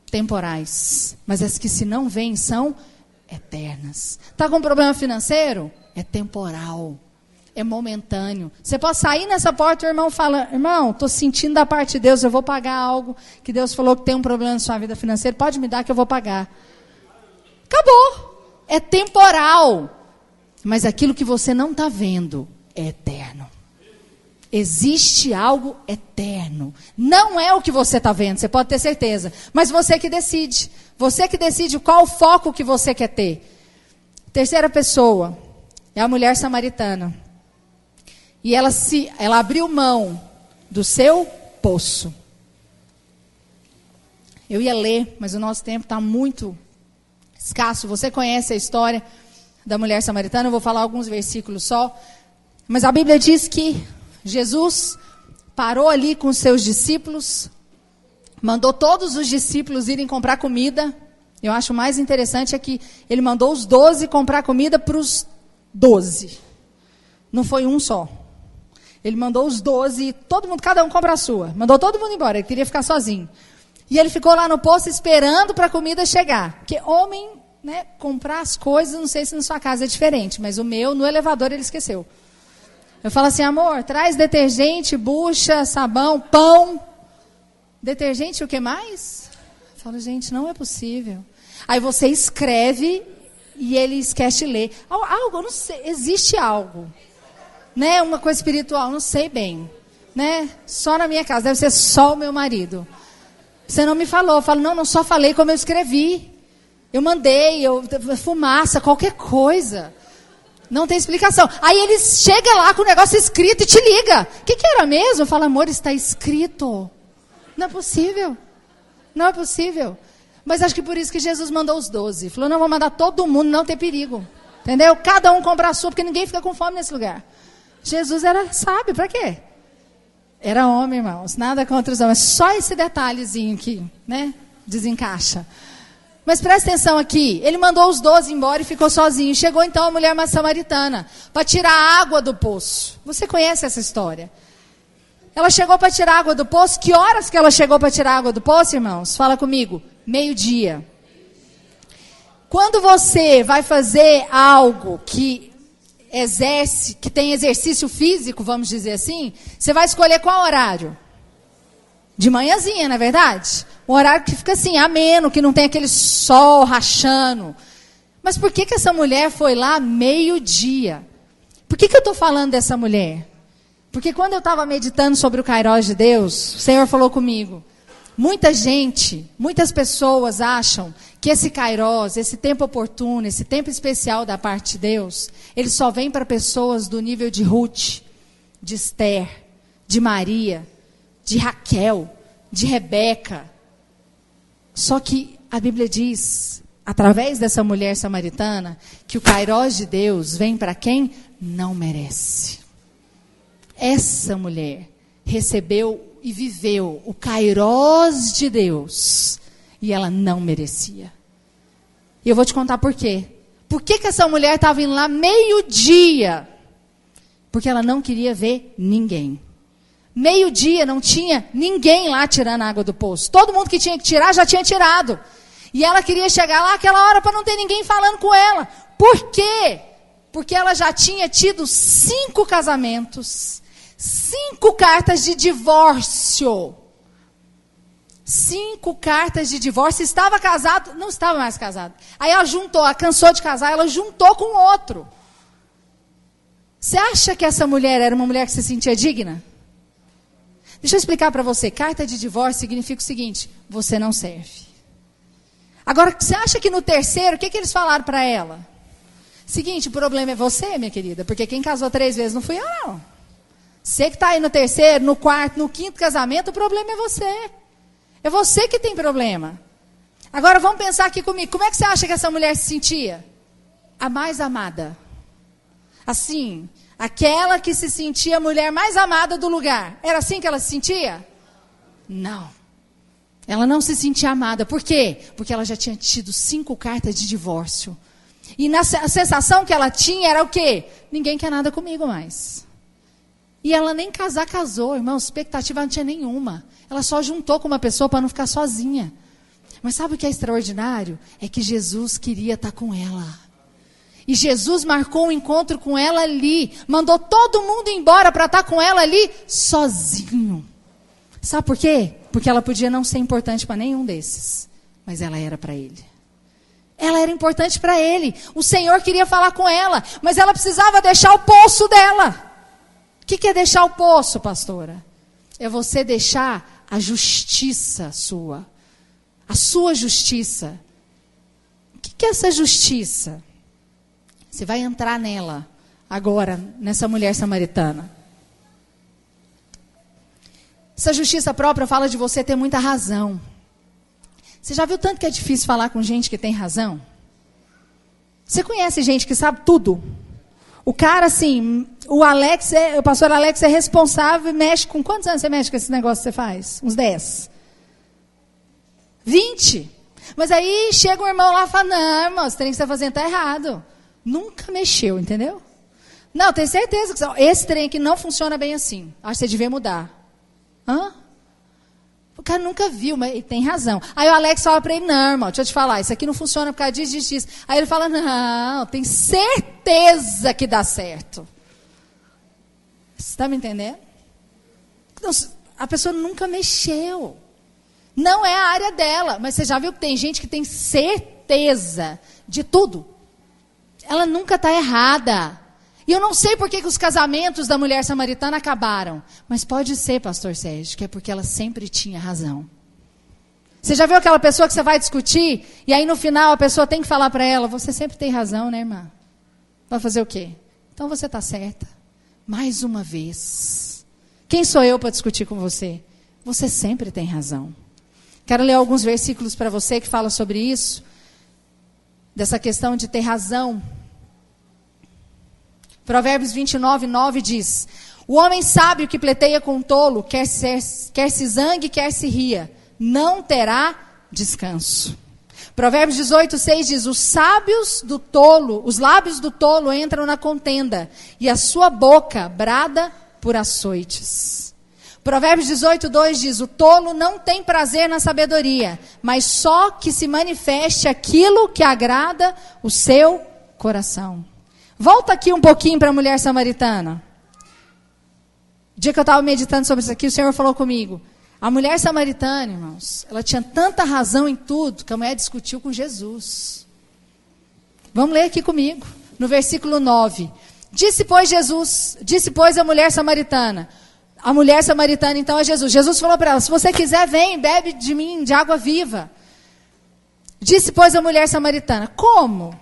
temporais, mas as que se não veem são eternas. Está com um problema financeiro? É temporal, é momentâneo. Você pode sair nessa porta e o irmão fala, irmão, estou sentindo da parte de Deus, eu vou pagar algo, que Deus falou que tem um problema na sua vida financeira, pode me dar que eu vou pagar. Acabou, é temporal. Mas aquilo que você não está vendo é eterno. Existe algo eterno. Não é o que você está vendo, você pode ter certeza. Mas você que decide. Você que decide qual o foco que você quer ter. Terceira pessoa é a mulher samaritana. E ela abriu mão do seu poço. Eu ia ler, mas o nosso tempo está muito escasso. Você conhece a história da mulher samaritana, eu vou falar alguns versículos só. Mas a Bíblia diz que Jesus parou ali com os seus discípulos, mandou todos os discípulos irem comprar comida. Eu acho mais interessante é que ele mandou os 12 comprar comida para os 12. Não foi um só. Ele mandou os 12, todo mundo, cada um compra a sua. Mandou todo mundo embora, ele queria ficar sozinho. E ele ficou lá no poço esperando para a comida chegar. Porque homem, né, comprar as coisas, não sei se na sua casa é diferente, mas o meu, no elevador, ele esqueceu. Eu falo assim, amor, traz detergente, bucha, sabão, pão. Detergente, o que mais? Eu falo, gente, não é possível. Aí você escreve e ele esquece de ler. Algo, eu não sei, existe algo. Né, uma coisa espiritual, não sei bem. Né? Só na minha casa, deve ser só o meu marido. Você não me falou. Eu falo, não só falei como eu escrevi. Eu mandei, fumaça, qualquer coisa. Não tem explicação. Aí ele chega lá com o negócio escrito e te liga. O que era mesmo? Eu falo, amor, está escrito. Não é possível. Não é possível. Mas acho que por isso que Jesus mandou os 12. Falou, não, vou mandar todo mundo, não ter perigo. Entendeu? Cada um compra a sua, porque ninguém fica com fome nesse lugar. Jesus era sábio, para quê? Era homem, irmãos. Nada contra os homens. Só esse detalhezinho aqui, né? Desencaixa. Mas presta atenção aqui, ele mandou os 12 embora e ficou sozinho. Chegou então a mulher samaritana para tirar a água do poço. Você conhece essa história? Ela chegou para tirar a água do poço. Que horas que ela chegou para tirar a água do poço, irmãos? Fala comigo. 12:00. Quando você vai fazer algo que tem exercício físico, vamos dizer assim, você vai escolher qual horário? De manhãzinha, não é verdade? Um horário que fica assim, ameno, que não tem aquele sol rachando. Mas por que essa mulher foi lá meio-dia? Por que eu estou falando dessa mulher? Porque quando eu estava meditando sobre o Kairós de Deus, o Senhor falou comigo. Muitas pessoas acham que esse Kairós, esse tempo oportuno, esse tempo especial da parte de Deus, ele só vem para pessoas do nível de Ruth, de Esther, de Maria, de Raquel, de Rebeca. Só que a Bíblia diz, através dessa mulher samaritana, que o Kairós de Deus vem para quem não merece. Essa mulher recebeu e viveu o Kairós de Deus e ela não merecia. E eu vou te contar por quê. Por que essa mulher estava indo lá meio-dia? Porque ela não queria ver ninguém. Meio-dia não tinha ninguém lá tirando a água do poço. Todo mundo que tinha que tirar já tinha tirado. E ela queria chegar lá aquela hora para não ter ninguém falando com ela. Por quê? Porque ela já tinha tido 5 casamentos, 5 cartas de divórcio. 5 cartas de divórcio. Estava casado, não estava mais casado. Aí ela cansou de casar, ela juntou com outro. Você acha que essa mulher era uma mulher que se sentia digna? Deixa eu explicar para você. Carta de divórcio significa o seguinte: você não serve. Agora, você acha que no terceiro, o que eles falaram para ela? Seguinte, o problema é você, minha querida, porque quem casou 3 vezes não fui eu, não. Você que está aí no terceiro, no quarto, no 5º casamento, o problema é você. É você que tem problema. Agora, vamos pensar aqui comigo. Como é que você acha que essa mulher se sentia? A mais amada. Assim, aquela que se sentia a mulher mais amada do lugar. Era assim que ela se sentia? Não. Ela não se sentia amada. Por quê? Porque ela já tinha tido 5 cartas de divórcio. E a sensação que ela tinha era o quê? Ninguém quer nada comigo mais. E ela nem casou, irmão. Expectativa não tinha nenhuma. Ela só juntou com uma pessoa para não ficar sozinha. Mas sabe o que é extraordinário? É que Jesus queria estar com ela. E Jesus marcou um encontro com ela ali. Mandou todo mundo embora para estar com ela ali sozinho. Sabe por quê? Porque ela podia não ser importante para nenhum desses. Mas ela era para ele. Ela era importante para ele. O Senhor queria falar com ela. Mas ela precisava deixar o poço dela. O que é deixar o poço, pastora? É você deixar a justiça sua. A sua justiça. O que é essa justiça? Você vai entrar nela agora, nessa mulher samaritana. Essa justiça própria fala de você ter muita razão. Você já viu tanto que é difícil falar com gente que tem razão? Você conhece gente que sabe tudo? O cara, assim, o pastor Alex é responsável e mexe com... Quantos anos você mexe com esse negócio que você faz? Uns 10? 20? Mas aí chega um irmão lá e fala, não, irmão, esse trem que você está fazendo está errado. Nunca mexeu, entendeu? Não, tenho certeza que esse trem aqui não funciona bem assim. Acho que você devia mudar. Hã? O cara nunca viu, mas ele tem razão. Aí o Alex fala para ele, não, irmão, deixa eu te falar, isso aqui não funciona por causa disso. Aí ele fala, não, tem certeza que dá certo. Você está me entendendo? Não, a pessoa nunca mexeu. Não é a área dela. Mas você já viu que tem gente que tem certeza de tudo? Ela nunca está errada. E eu não sei por que os casamentos da mulher samaritana acabaram. Mas pode ser, pastor Sérgio, que é porque ela sempre tinha razão. Você já viu aquela pessoa que você vai discutir, e aí no final a pessoa tem que falar para ela, você sempre tem razão, né, irmã? Vai fazer o quê? Então você está certa. Mais uma vez. Quem sou eu para discutir com você? Você sempre tem razão. Quero ler alguns versículos para você que falam sobre isso. Dessa questão de ter razão. Provérbios 29:9 diz: o homem sábio que pleiteia com o tolo, quer se zangue, quer se ria, não terá descanso. Provérbios 18:6 diz: os lábios do tolo entram na contenda, e a sua boca brada por açoites. Provérbios 18:2 diz: o tolo não tem prazer na sabedoria, mas só que se manifeste aquilo que agrada o seu coração. Volta aqui um pouquinho para a mulher samaritana. O dia que eu estava meditando sobre isso aqui, o Senhor falou comigo. A mulher samaritana, irmãos, ela tinha tanta razão em tudo, que a mulher discutiu com Jesus. Vamos ler aqui comigo, no versículo 9. Disse, pois, a mulher samaritana. A mulher samaritana, então, é Jesus. Jesus falou para ela, se você quiser, vem, bebe de mim, de água viva. Disse, pois, a mulher samaritana, como?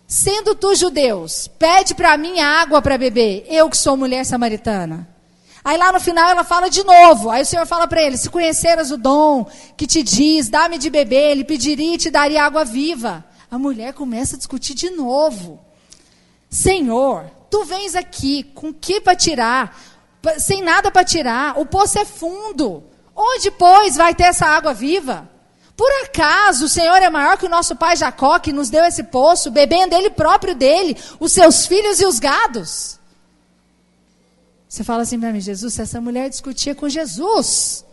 Sendo tu judeus, pede para mim a água para beber, eu que sou mulher samaritana. Aí lá no final ela fala de novo, aí o Senhor fala para ele, se conheceras o dom que te diz, dá-me de beber, ele pediria e te daria água viva. A mulher começa a discutir de novo. Senhor, tu vens aqui com que para tirar? Sem nada para tirar, o poço é fundo. Onde, pois, vai ter essa água viva? Por acaso o Senhor é maior que o nosso pai Jacó, que nos deu esse poço, bebendo ele próprio dele, os seus filhos e os gados? Você fala assim para mim, Jesus, se essa mulher discutia com Jesus,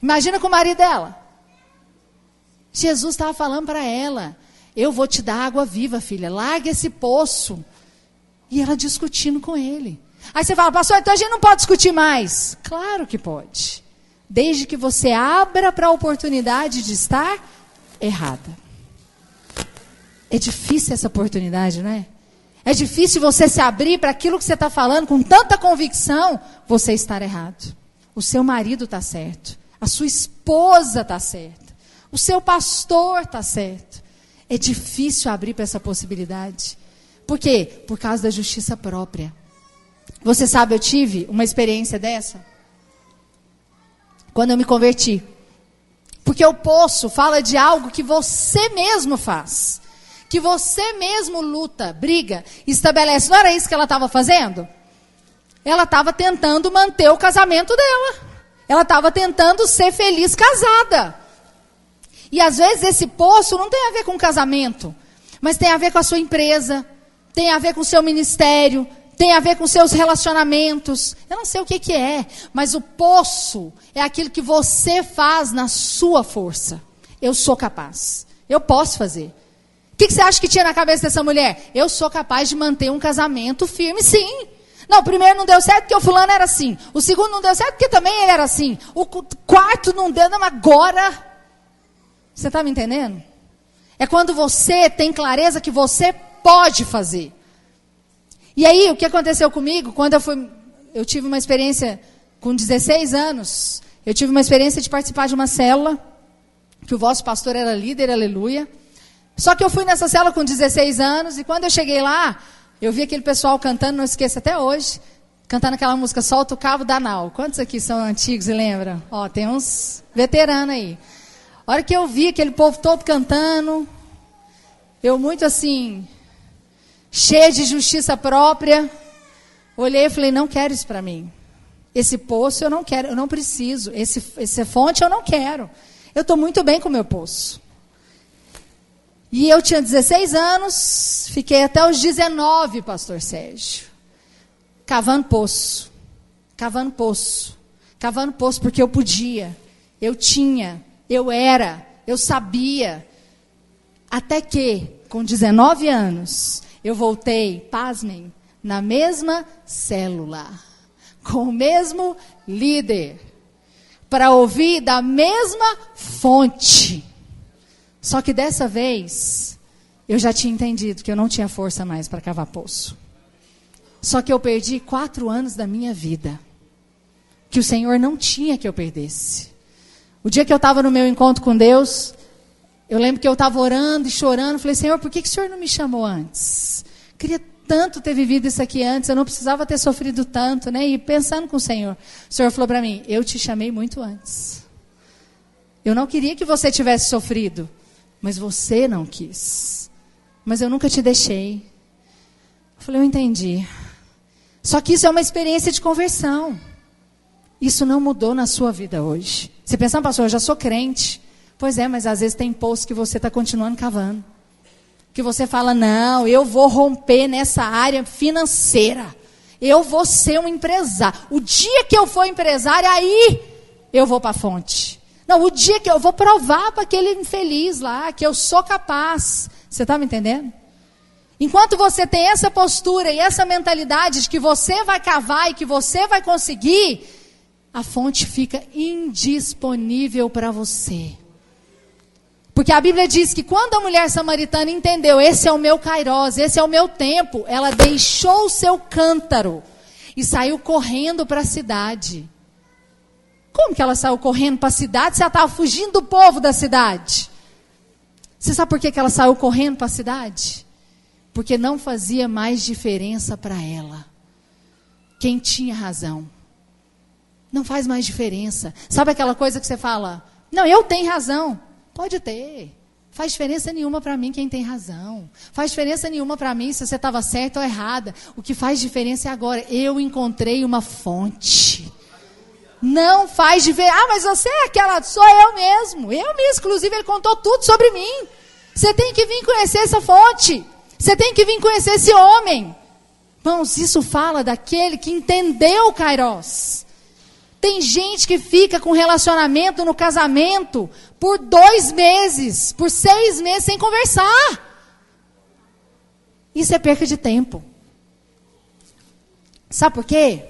imagina com o marido dela. Jesus estava falando para ela, eu vou te dar água viva, filha, larga esse poço. E ela discutindo com ele. Aí você fala, pastor, então a gente não pode discutir mais. Claro que pode. Desde que você abra para a oportunidade de estar errada. É difícil essa oportunidade, não é? É difícil você se abrir para aquilo que você está falando com tanta convicção, você estar errado. O seu marido está certo. A sua esposa está certa. O seu pastor está certo. É difícil abrir para essa possibilidade. Por quê? Por causa da justiça própria. Você sabe, eu tive uma experiência dessa quando eu me converti. Porque o poço fala de algo que você mesmo faz. Que você mesmo luta, briga, estabelece. Não era isso que ela estava fazendo? Ela estava tentando manter o casamento dela. Ela estava tentando ser feliz casada. E às vezes esse poço não tem a ver com casamento, mas tem a ver com a sua empresa, tem a ver com o seu ministério, tem a ver com seus relacionamentos. Eu não sei o que é, mas o poço é aquilo que você faz na sua força. Eu sou capaz, eu posso fazer. O que você acha que tinha na cabeça dessa mulher? Eu sou capaz de manter um casamento firme, sim. Não, o primeiro não deu certo porque o fulano era assim. O segundo não deu certo porque também ele era assim. O quarto não deu, não, agora... Você está me entendendo? É quando você tem clareza que você pode fazer. E aí, o que aconteceu comigo? Quando eu tive uma experiência com 16 anos. Eu tive uma experiência de participar de uma célula, que o vosso pastor era líder, aleluia. Só que eu fui nessa célula com 16 anos, e quando eu cheguei lá, eu vi aquele pessoal cantando, não esqueço até hoje, cantando aquela música, Solta o Cabo da Nau. Quantos aqui são antigos e lembram? Ó, tem uns veteranos aí. A hora que eu vi aquele povo todo cantando, eu muito assim, cheia de justiça própria, olhei e falei, não quero isso para mim. Esse poço eu não quero, eu não preciso. Essa fonte eu não quero. Eu estou muito bem com o meu poço. E eu tinha 16 anos, fiquei até os 19, pastor Sérgio, cavando poço, porque eu podia, eu tinha, eu era, eu sabia. Até que, com 19 anos, eu voltei, pasmem, na mesma célula, com o mesmo líder, para ouvir da mesma fonte. Só que dessa vez, eu já tinha entendido que eu não tinha força mais para cavar poço. Só que eu perdi 4 anos da minha vida, que o Senhor não tinha que eu perdesse. O dia que eu estava no meu encontro com Deus, eu lembro que eu estava orando e chorando, falei, Senhor, por que o Senhor não me chamou antes? Queria tanto ter vivido isso aqui antes, eu não precisava ter sofrido tanto, né? E pensando com o Senhor falou para mim, eu te chamei muito antes. Eu não queria que você tivesse sofrido, mas você não quis. Mas eu nunca te deixei. Eu falei, eu entendi. Só que isso é uma experiência de conversão. Isso não mudou na sua vida hoje. Você pensa, pastor, eu já sou crente. Pois é, mas às vezes tem poço que você está continuando cavando. Que você fala, não, eu vou romper nessa área financeira. Eu vou ser um empresário. O dia que eu for empresário, aí eu vou para a fonte. Não, o dia que eu vou provar para aquele infeliz lá, que eu sou capaz. Você está me entendendo? Enquanto você tem essa postura e essa mentalidade de que você vai cavar e que você vai conseguir, a fonte fica indisponível para você. Porque a Bíblia diz que quando a mulher samaritana entendeu, esse é o meu Kairos, esse é o meu tempo, ela deixou o seu cântaro e saiu correndo para a cidade. Como que ela saiu correndo para a cidade se ela estava fugindo do povo da cidade? Você sabe por que ela saiu correndo para a cidade? Porque não fazia mais diferença para ela. Quem tinha razão. Não faz mais diferença. Sabe aquela coisa que você fala, não, eu tenho razão. Pode ter. Faz diferença nenhuma para mim quem tem razão. Faz diferença nenhuma para mim se você estava certa ou errada. O que faz diferença é agora. Eu encontrei uma fonte. Não faz diferença. Ah, mas você é aquela, sou eu mesmo. Eu mesmo, inclusive, ele contou tudo sobre mim. Você tem que vir conhecer essa fonte. Você tem que vir conhecer esse homem. Irmãos, isso fala daquele que entendeu o Kairos. Tem gente que fica com relacionamento no casamento por 2 meses, por 6 meses sem conversar. Isso é perca de tempo. Sabe por quê?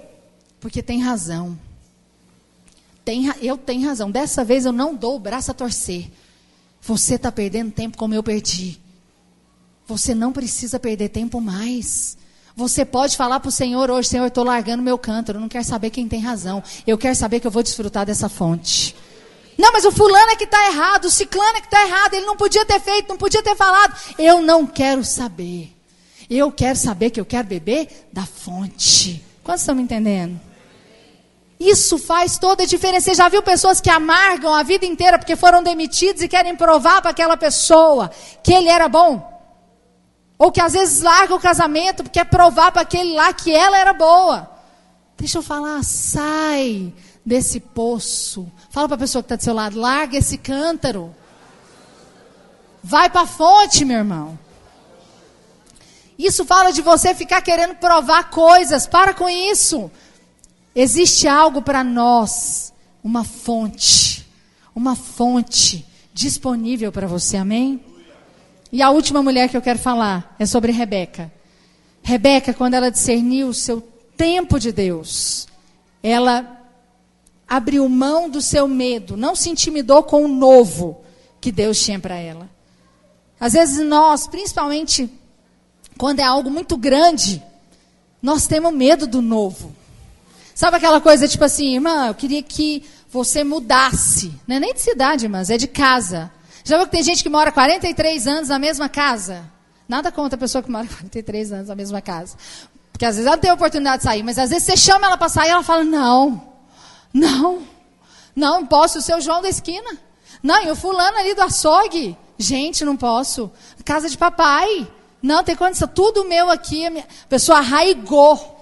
Porque tem razão. Eu tenho razão. Dessa vez eu não dou o braço a torcer. Você está perdendo tempo como eu perdi. Você não precisa perder tempo mais. Você pode falar para o Senhor hoje, Senhor, eu estou largando meu cântaro, eu não quero saber quem tem razão. Eu quero saber que eu vou desfrutar dessa fonte. Não, mas o fulano é que está errado, o ciclano é que está errado, ele não podia ter feito, não podia ter falado. Eu não quero saber. Eu quero saber que eu quero beber da fonte. Quantos estão me entendendo? Isso faz toda a diferença. Você já viu pessoas que amargam a vida inteira porque foram demitidos e querem provar para aquela pessoa que ele era bom? Ou que às vezes larga o casamento porque quer provar para aquele lá que ela era boa. Deixa eu falar, sai desse poço. Fala para a pessoa que está do seu lado, larga esse cântaro. Vai para a fonte, meu irmão. Isso fala de você ficar querendo provar coisas. Para com isso. Existe algo para nós, uma fonte disponível para você, amém? E a última mulher que eu quero falar é sobre Rebeca. Rebeca, quando ela discerniu o seu tempo de Deus, ela abriu mão do seu medo, não se intimidou com o novo que Deus tinha para ela. Às vezes nós, principalmente quando é algo muito grande, nós temos medo do novo. Sabe aquela coisa tipo assim, irmã, eu queria que você mudasse. Não é nem de cidade, mas é de casa. Já viu que tem gente que mora 43 anos na mesma casa? Nada contra a pessoa que mora 43 anos na mesma casa. Porque às vezes ela não tem oportunidade de sair, mas às vezes você chama ela para sair e ela fala, não posso, o seu João da esquina. Não, e o fulano ali do açougue. Gente, não posso. Casa de papai. Não, tem condição. Tudo meu aqui. A pessoa arraigou.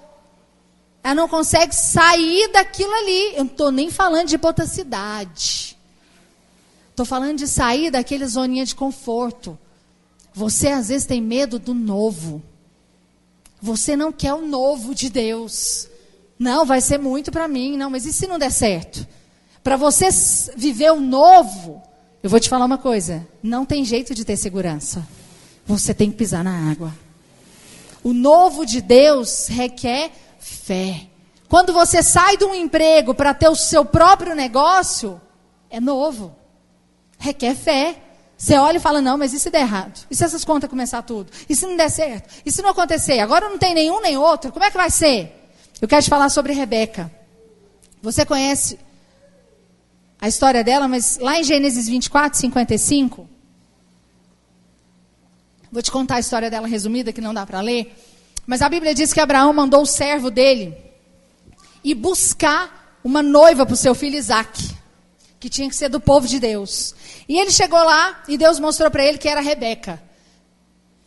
Ela não consegue sair daquilo ali. Eu não estou nem falando de hipotacidade. Estou falando de sair daquela zoninha de conforto. Você às vezes tem medo do novo. Você não quer o novo de Deus. Não, vai ser muito para mim. Não, mas e se não der certo? Para você viver o novo, eu vou te falar uma coisa. Não tem jeito de ter segurança. Você tem que pisar na água. O novo de Deus requer fé. Quando você sai de um emprego para ter o seu próprio negócio, é novo. Requer fé. Você olha e fala, não, mas e se der errado? E se essas contas começar tudo? E se não der certo? E se não acontecer? Agora não tem nenhum nem outro. Como é que vai ser? Eu quero te falar sobre Rebeca. Você conhece a história dela, mas lá em Gênesis 24, 55... Vou te contar a história dela resumida, que não dá para ler. Mas a Bíblia diz que Abraão mandou o servo dele ir buscar uma noiva para o seu filho Isaque, que tinha que ser do povo de Deus. E ele chegou lá e Deus mostrou para ele que era Rebeca.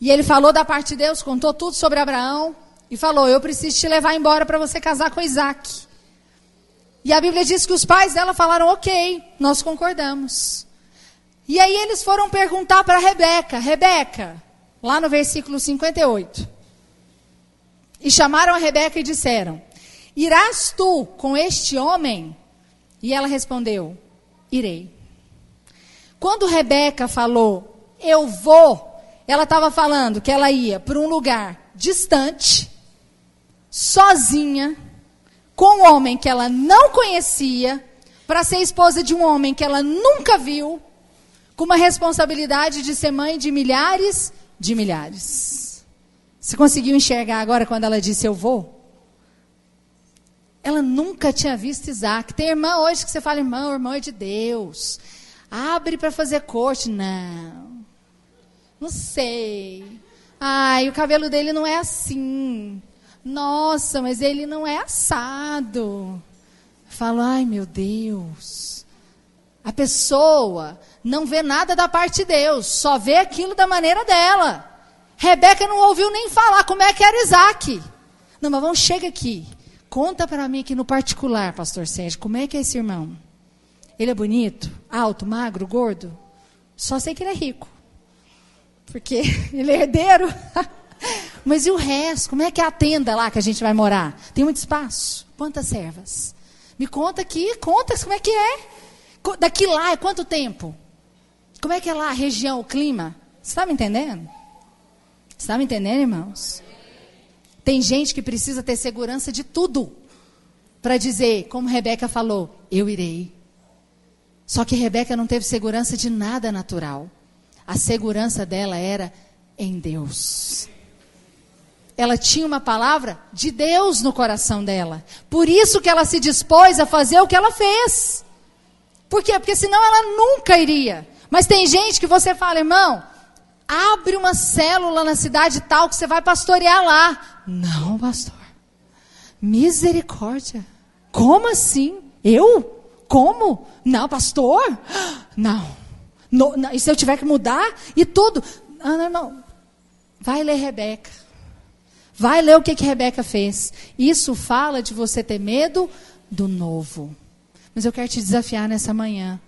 E ele falou da parte de Deus, contou tudo sobre Abraão e falou, eu preciso te levar embora para você casar com Isaque. E a Bíblia diz que os pais dela falaram, ok, nós concordamos. E aí eles foram perguntar para Rebeca, lá no versículo 58. E chamaram a Rebeca e disseram: irás tu com este homem? E ela respondeu: irei. Quando Rebeca falou, eu vou, ela estava falando que ela ia para um lugar distante, sozinha, com um homem que ela não conhecia, para ser esposa de um homem que ela nunca viu, com uma responsabilidade de ser mãe de milhares de milhares. Você conseguiu enxergar agora quando ela disse eu vou? Ela nunca tinha visto Isaac. Tem irmã hoje que você fala, irmão é de Deus. Abre para fazer corte. Não sei. Ai, o cabelo dele não é assim. Nossa, mas ele não é assado. Eu falo, ai meu Deus. A pessoa não vê nada da parte de Deus, só vê aquilo da maneira dela. Rebeca não ouviu nem falar como é que era Isaac. Não, mas vamos, chega aqui. Conta para mim aqui no particular, pastor Sérgio, como é que é esse irmão? Ele é bonito, alto, magro, gordo? Só sei que ele é rico. Porque ele é herdeiro. Mas e o resto? Como é que é a tenda lá que a gente vai morar? Tem muito espaço? Quantas servas? Me conta aqui, conta como é que é. Daqui lá é quanto tempo? Como é que é lá a região, o clima? Você está me entendendo? Você está me entendendo, irmãos? Tem gente que precisa ter segurança de tudo. Para dizer, como Rebeca falou, eu irei. Só que Rebeca não teve segurança de nada natural. A segurança dela era em Deus. Ela tinha uma palavra de Deus no coração dela. Por isso que ela se dispôs a fazer o que ela fez. Por quê? Porque senão ela nunca iria. Mas tem gente que você fala, irmão, abre uma célula na cidade tal que você vai pastorear lá. Não, pastor. Misericórdia. Como assim? Eu? Como? Não, pastor? Não. E se eu tiver que mudar? E tudo? Não, irmão. Vai ler Rebeca. Vai ler o que Rebeca fez. Isso fala de você ter medo do novo. Mas eu quero te desafiar nessa manhã.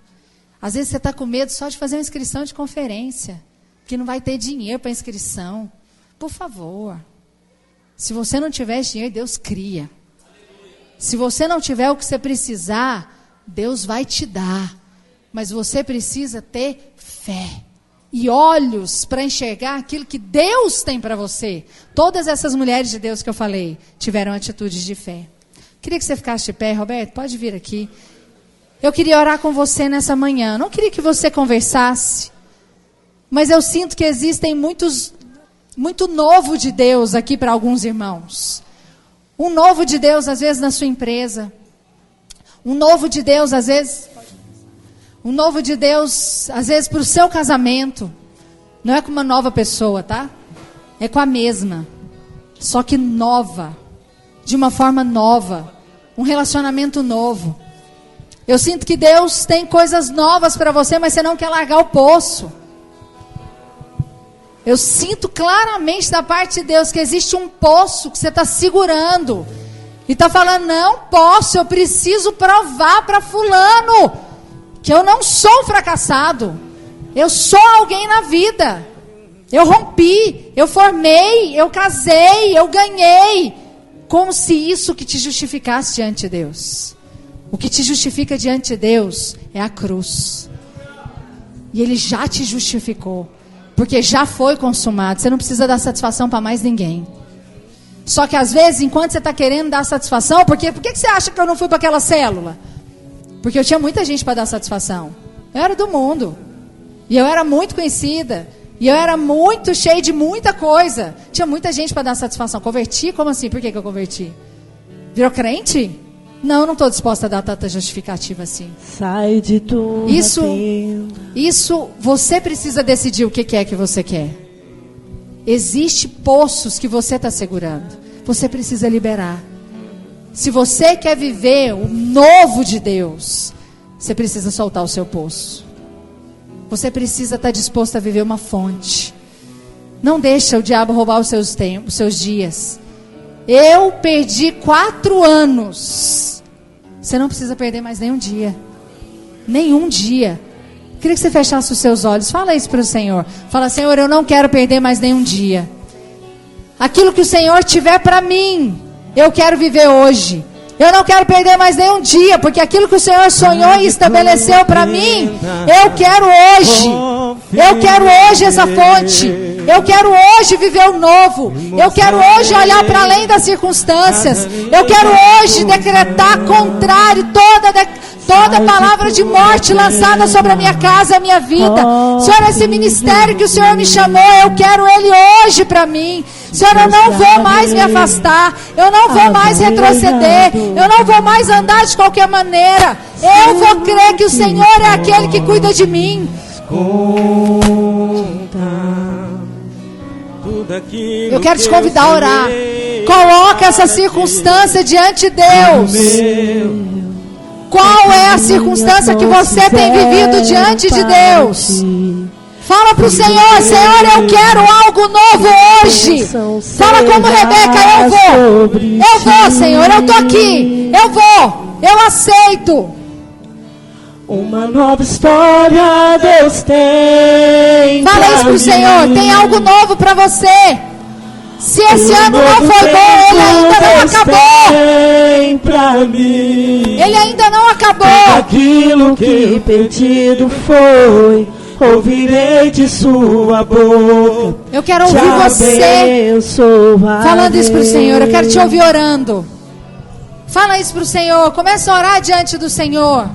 Às vezes você está com medo só de fazer uma inscrição de conferência. Que não vai ter dinheiro para inscrição. Por favor. Se você não tiver dinheiro, Deus cria. Se você não tiver o que você precisar, Deus vai te dar. Mas você precisa ter fé. E olhos para enxergar aquilo que Deus tem para você. Todas essas mulheres de Deus que eu falei tiveram atitudes de fé. Queria que você ficasse de pé, Roberto, pode vir aqui. Eu queria orar com você nessa manhã. Não queria que você conversasse, mas eu sinto que existem muito novo de Deus aqui para alguns irmãos. Um novo de Deus às vezes na sua empresa. Um novo de Deus às vezes... Um novo de Deus, às vezes, para o seu casamento. Não é com uma nova pessoa, tá? É com a mesma. Só que nova. De uma forma nova. Um relacionamento novo. Eu sinto que Deus tem coisas novas para você, mas você não quer largar o poço. Eu sinto claramente da parte de Deus que existe um poço que você está segurando. E está falando, não posso, eu preciso provar para fulano. Que eu não sou fracassado. Eu sou alguém na vida. Eu rompi, eu formei, eu casei, eu ganhei. Como se isso que te justificasse diante de Deus. O que te justifica diante de Deus é a cruz. E Ele já te justificou. Porque já foi consumado. Você não precisa dar satisfação para mais ninguém. Só que às vezes, enquanto você está querendo dar satisfação, por que você acha que eu não fui para aquela célula? Porque eu tinha muita gente para dar satisfação. Eu era do mundo. E eu era muito conhecida. E eu era muito cheia de muita coisa. Tinha muita gente para dar satisfação. Converti? Como assim? Por que eu converti? Virou crente? Não, não estou disposta a dar tanta justificativa assim. Sai de tudo. Isso você precisa decidir o que é que você quer. Existem poços que você está segurando. Você precisa liberar. Se você quer viver o novo de Deus, você precisa soltar o seu poço. Você precisa estar disposto a viver uma fonte. Não deixa o diabo roubar os seus dias. Eu perdi 4 anos. Você não precisa perder mais nenhum dia. Nenhum dia. Queria que você fechasse os seus olhos. Fala isso para o Senhor. Fala, Senhor, eu não quero perder mais nenhum dia. Aquilo que o Senhor tiver para mim, eu quero viver hoje. Eu não quero perder mais nenhum dia, porque aquilo que o Senhor sonhou e estabeleceu para mim, eu quero hoje. Eu quero hoje essa fonte. Eu quero hoje viver o novo. Eu quero hoje olhar para além das circunstâncias. Eu quero hoje decretar contrário toda palavra de morte lançada sobre a minha casa, a minha vida. Senhor, esse ministério que o Senhor me chamou, eu quero ele hoje para mim. Senhor, eu não vou mais me afastar. Eu não vou mais retroceder. Eu não vou mais andar de qualquer maneira. Eu vou crer que o Senhor é aquele que cuida de mim. Eu quero te convidar a orar. Coloca essa circunstância diante de Deus. Qual é a circunstância que você tem vivido diante de Deus? Fala para o Senhor: Senhor, eu quero algo novo hoje. Fala como Rebeca: eu vou, Senhor, eu estou aqui. Eu vou, eu aceito. Uma nova história Deus tem. Fala isso para o Senhor: tem algo novo para você. Se esse ano não foi bom, ele ainda não acabou. Ele ainda não acabou. Aquilo que pedido foi, ouvirei de sua boca. Eu quero ouvir você falando isso para o Senhor. Eu quero te ouvir orando. Fala isso para o Senhor. Começa a orar diante do Senhor.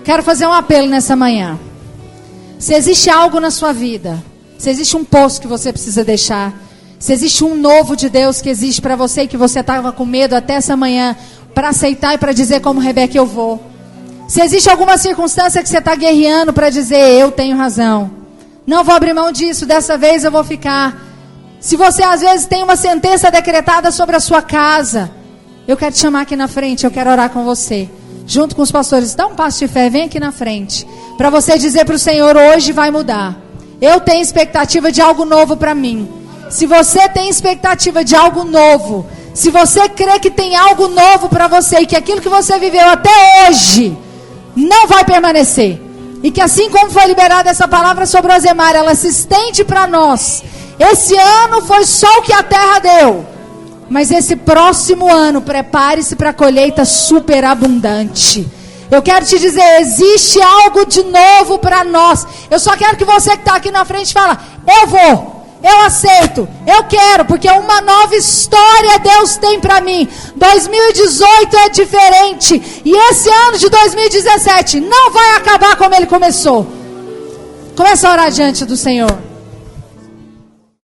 Quero fazer um apelo nessa manhã. Se existe algo na sua vida, se existe um poço que você precisa deixar, se existe um novo de Deus que existe para você e que você estava com medo até essa manhã para aceitar e para dizer como Rebeca: eu vou. Se existe alguma circunstância que você está guerreando para dizer: eu tenho razão, não vou abrir mão disso, dessa vez eu vou ficar. Se você às vezes tem uma sentença decretada sobre a sua casa, eu quero te chamar aqui na frente, eu quero orar com você. Junto com os pastores, dá um passo de fé, vem aqui na frente. Para você dizer para o Senhor: hoje vai mudar. Eu tenho expectativa de algo novo para mim. Se você tem expectativa de algo novo, se você crê que tem algo novo para você e que aquilo que você viveu até hoje não vai permanecer, e que assim como foi liberada essa palavra sobre o Osemar, ela se estende para nós. Esse ano foi só o que a terra deu, mas esse próximo ano, prepare-se para a colheita superabundante. Eu quero te dizer, existe algo de novo para nós. Eu só quero que você que está aqui na frente fala: eu vou, eu aceito, eu quero, porque uma nova história Deus tem para mim. 2018 é diferente, e esse ano de 2017 não vai acabar como ele começou. Começa a orar diante do Senhor.